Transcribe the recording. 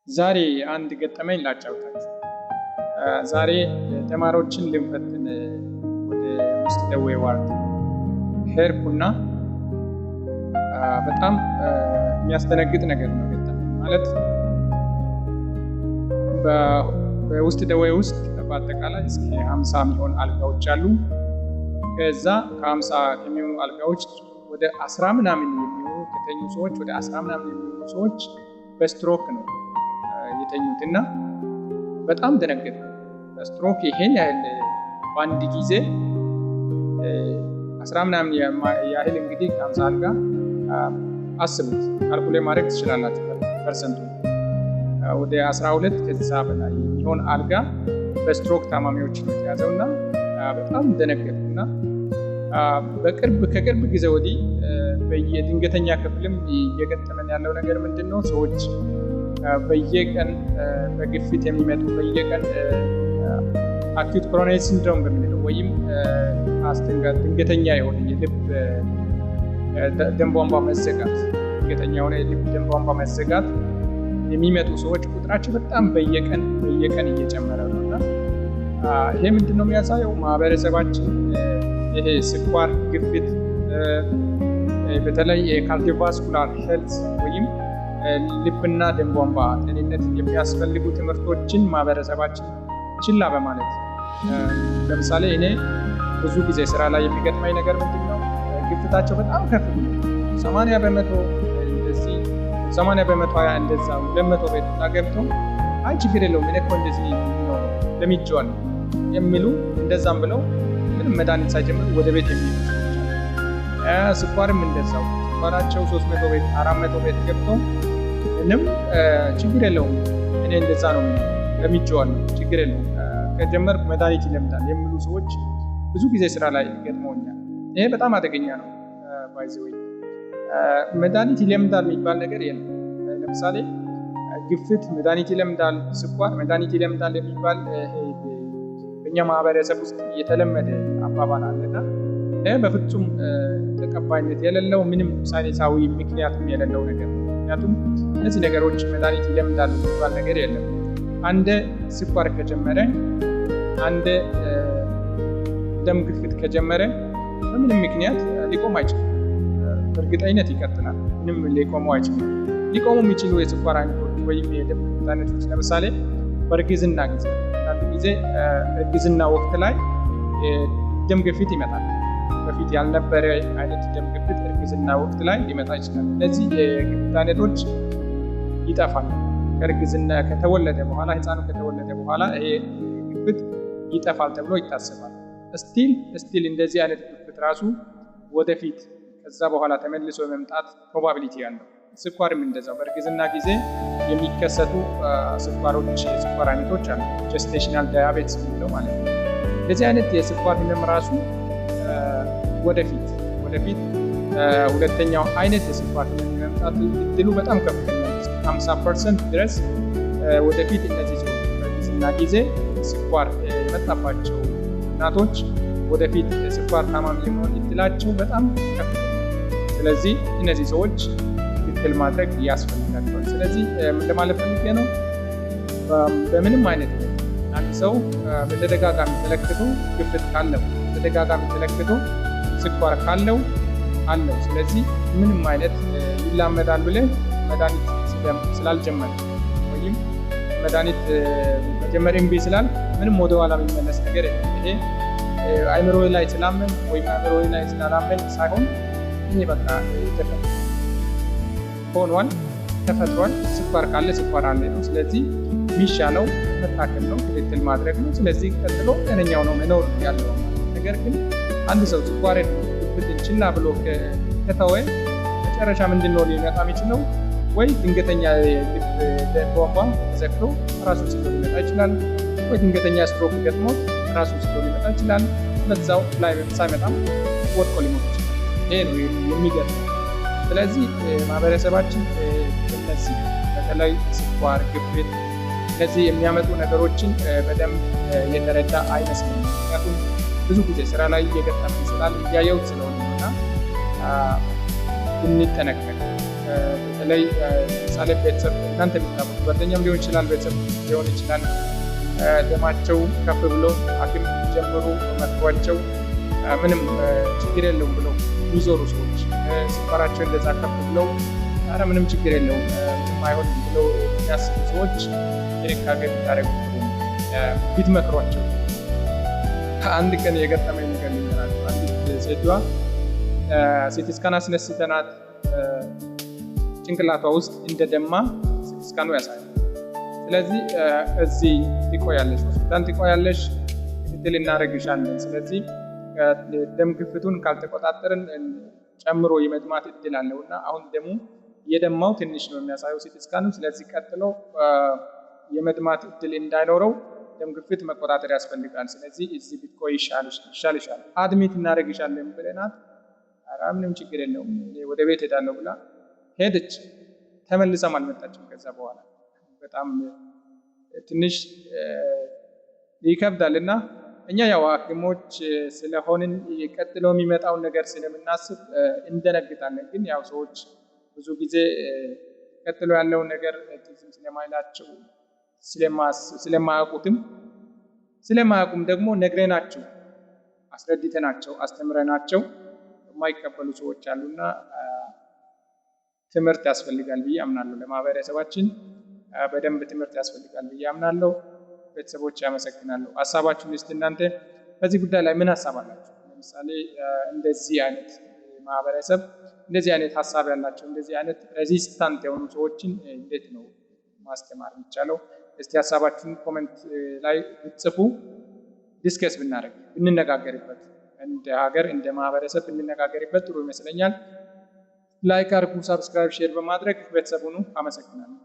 ዛሬ አንድ ገጠመኝ ላጫውታችሁ። ዛሬ ተማሪዎችን ልንፈትን ወደ ውስጥ ደዌ ዋርድ ሄድኩና በጣም የሚያስደነግጥ ነገር ነው ገጠመኝ። ማለት በውስጥ ደዌ ውስጥ በአጠቃላይ እስከ 50 የሚሆን አልጋዎች አሉ። ከዛ ከ50 የሚሆኑ አልጋዎች ወደ 10 ምናምን የሚሆኑ ከተኙ ሰዎች ወደ 10 ምናምን የሚሆኑ ሰዎች በስትሮክ ነው የተኙት እና በጣም ደነገጥኩ። በስትሮክ ይሄን ያህል በአንድ ጊዜ 10 ምናምን ያህል እንግዲህ ከ50 አልጋ አስቡት፣ ካልኩሌት ማድረግ ትችላላችሁ። ፐርሰንቱ ወደ 12 ከዛ በላይ የሚሆን አልጋ በስትሮክ ታማሚዎች ነው የተያዘው እና በጣም ደነገጥኩና ከቅርብ ጊዜ ወዲህ በየድንገተኛ ክፍልም እየገጠመን ያለው ነገር ምንድን ነው? ሰዎች በየቀን በግፊት የሚመጡ በየቀን አኪዩት ኮሮናሪ ሲንድሮም በምንለው ወይም ድንገተኛ የሆነ የልብ ደም ቧንቧ መዘጋት ድንገተኛ የሆነ የልብ ደም ቧንቧ መዘጋት የሚመጡ ሰዎች ቁጥራቸው በጣም በየቀን እየጨመረ ነው እና ይሄ ምንድን ነው የሚያሳየው? ማህበረሰባችን ይሄ ስኳር፣ ግፊት፣ በተለይ የካርዲዮቫስኩላር ሄልት ወይም ልብና ደም ቧንቧ ጤንነት የሚያስፈልጉ ትምህርቶችን ማህበረሰባችን ችላ በማለት ለምሳሌ እኔ ብዙ ጊዜ ስራ ላይ የሚገጥመኝ ነገር ምንድን ነው? ግፊታቸው በጣም ከፍ ብሎ 80 በመቶ እንደዚህ 80 በመቶ እንደዛ 200 ቤት ገብቶ አይ ችግር የለውም እኔ እኮ እንደዚህ ለምጄዋለሁ የሚሉ እንደዛም ብለው ምንም መድኃኒት ሳይጀምሩ ወደ ቤት የሚሄዱ ሰዎች አሉ። ስኳርም እንደዛው ስኳራቸው 300 ቤት 400 ቤት ገብቶ ምንም ችግር የለውም እኔ እንደዛ ነው ለምጄዋለሁ ችግር የለውም ከጀመርኩ መድኃኒት ይለምዳል የሚሉ ሰዎች ብዙ ጊዜ ስራ ላይ ገጥመውኛል። ይሄ በጣም አደገኛ ነው። ባይዘወይ መድኃኒት ይለምዳል የሚባል ነገር የለም። ለምሳሌ ግፊት መድኃኒት ይለምዳል፣ ስኳር መድኃኒት ይለምዳል የሚባል በእኛ ማህበረሰብ ውስጥ የተለመደ አባባል አለና ይህ በፍጹም ተቀባይነት የሌለው ምንም ሳይንሳዊ ምክንያትም የሌለው ነገር ነው። ምክንያቱም እነዚህ ነገሮች መድኃኒት ይለምዳሉ የሚባል ነገር የለም። አንድ ስኳር ከጀመረ አንድ ደም ግፊት ከጀመረ በምንም ምክንያት ሊቆም አይችልም። በእርግጠኝነት ይቀጥላል። ምንም ሊቆሙ አይችልም። ሊቆሙ የሚችሉ የስኳር አይነቶች ወይም የደም ግፊት አይነቶች ለምሳሌ በእርግዝና ጊዜ አንዳንድ ጊዜ እርግዝና ወቅት ላይ ደም ግፊት ይመጣል። በፊት ያልነበረ አይነት ደም ግፊት እርግዝና ወቅት ላይ ሊመጣ ይችላል። እነዚህ የግፊት አይነቶች ይጠፋል። ከእርግዝና ከተወለደ በኋላ ህፃኑ ከተወለደ በኋላ ይሄ ግፊት ይጠፋል ተብሎ ይታሰባል። ስቲል እንደዚህ አይነት ግፊት ራሱ ወደፊት ከዛ በኋላ ተመልሶ የመምጣት ፕሮባቢሊቲ ያለው። ስኳርም እንደዛው በእርግዝና ጊዜ የሚከሰቱ የስኳር አይነቶች አሉ። ጀስቴሽናል ዳያቤትስ የሚለው ማለት ነው። እንደዚህ አይነት የስኳር ህመም ራሱ ወደፊት ሁለተኛው አይነት የስኳር ህመም የመምጣት እድሉ በጣም ከፍተኛ 50% ድረስ ወደፊት እነዚህ ሰዎች በእርግዝና ጊዜ ስኳር የመጣባቸው እናቶች ወደፊት የስኳር ታማሚ የመሆን እድላቸው በጣም ከፍተኛ። ስለዚህ እነዚህ ሰዎች ክትትል ማድረግ ያስፈልጋቸዋል። ስለዚህ ምን ለማለት ፈልጌ ነው? በምንም አይነት አንድ ሰው በተደጋጋሚ ተለክቶ ግፊት ካለው በተደጋጋሚ ተለክቶ ስኳር ካለው አለው። ስለዚህ ምንም አይነት ይላመዳል ብለን መድኃኒት ስላልጀመረ ወይም መድኃኒት መጀመር እምቢ ስላል ምንም ወደ ኋላ የሚመለስ ነገር የለም። ይሄ አይምሮ ላይ ስላመን ወይም አይምሮ ላይ ስላላመን ሳይሆን ይሄ በቃ ሆኗል፣ ተፈጥሯል። ስኳር ካለ ስኳር አለ ነው። ስለዚህ የሚሻለው መታከል ነው፣ ክትትል ማድረግ ነው። ስለዚህ ቀጥሎ ጤነኛው ነው መኖር ያለው። ነገር ግን አንድ ሰው ስኳርን ግፊትን ችላ ብሎ ከተወ መጨረሻ ምንድን ነው ሊመጣ የሚችለው? ወይ ድንገተኛ የልብ ደም ቧንቧ ተዘግቶ ራሱን ስቶ ሊመጣ ይችላል። ወይ ድንገተኛ ስትሮክ ገጥሞ ራሱን ስቶ ሊመጣ ይችላል። በዛው ላይ ሳይመጣም ወድቆ ሊሞት ይችላል። ይሄ ነው የሚገጥመው። ስለዚህ ማህበረሰባችን እነዚህ በተለይ ስኳር፣ ግፊት እነዚህ የሚያመጡ ነገሮችን በደንብ የተረዳ አይመስልም። ምክንያቱም ብዙ ጊዜ ስራ ላይ እየገጠመ ስላል እያየሁት ስለሆነ እና እንጠነቀቅ። በተለይ ምሳሌ ቤተሰብ እናንተ የምታውቁት ጓደኛም ሊሆን ይችላል፣ ቤተሰብ ሊሆን ይችላል። ደማቸው ከፍ ብሎ ሐኪም ጀምሩ መክሯቸው ምንም ችግር የለውም ብለው የሚዞሩ ሰዎች፣ ስኳራቸው እንደዛ ከፍ ብለው ኧረ ምንም ችግር የለውም ምንም አይሆንም ብለው የሚያስቡ ሰዎች ጥንቃቄ ብታደርጉ ብትመክሯቸው። አንድ ቀን የገጠመኝ ነገር ልንገራችሁ። አንዲት ሴቷ ሲቲ ስካን አስነስተናት ጭንቅላቷ ውስጥ እንደደማ ሲቲ ስካኑ ያሳያል። ስለዚህ እዚህ ትቆያለሽ፣ ሆስፒታል ትቆያለሽ፣ ክትትል እናደርግሻለን። ስለዚህ ደም ግፊቱን ካልተቆጣጠርን ጨምሮ የመድማት እድል አለው እና አሁን ደሙ የደማው ትንሽ ነው የሚያሳየው ሲቲ ስካኑ። ስለዚህ ቀጥሎ የመድማት እድል እንዳይኖረው ደም ግፊት መቆጣጠር ያስፈልጋል። ስለዚህ እዚህ ብትቆይ ይሻልሻል፣ አድሚት እናደርግሻለን ብለናት ኧረ ምንም ችግር የለውም ወደ ቤት ሄዳለሁ ብላ ሄደች። ተመልሳም አልመጣችም። ከዛ በኋላ በጣም ትንሽ ይከብዳል እና እኛ ያው ሐኪሞች ስለሆንን ቀጥሎ የሚመጣውን ነገር ስለምናስብ እንደነግጣለን። ግን ያው ሰዎች ብዙ ጊዜ ቀጥሎ ያለውን ነገር ትዝም ስለማይላቸው ስለማያውቁም ደግሞ ነግረናቸው አስረድተናቸው አስተምረናቸው የማይቀበሉ ሰዎች አሉና ትምህርት ያስፈልጋል ብዬ አምናለሁ። ለማህበረሰባችን በደንብ ትምህርት ያስፈልጋል ብዬ አምናለሁ። ቤተሰቦች ያመሰግናለሁ። ሀሳባችሁን እስቲ እናንተ በዚህ ጉዳይ ላይ ምን ሀሳብ አላችሁ? ለምሳሌ እንደዚህ አይነት ማህበረሰብ እንደዚህ አይነት ሀሳብ ያላቸው እንደዚህ አይነት ሬዚስታንት የሆኑ ሰዎችን እንዴት ነው ማስተማር የሚቻለው? እስቲ ሀሳባችሁን ኮሜንት ላይ ብትጽፉ ዲስከስ ብናደርግ ብንነጋገርበት፣ እንደ ሀገር እንደ ማህበረሰብ ብንነጋገርበት ጥሩ ይመስለኛል። ላይክ አድርጉ፣ ሳብስክራይብ፣ ሼር በማድረግ ቤተሰብ ሁኑ። አመሰግናለሁ።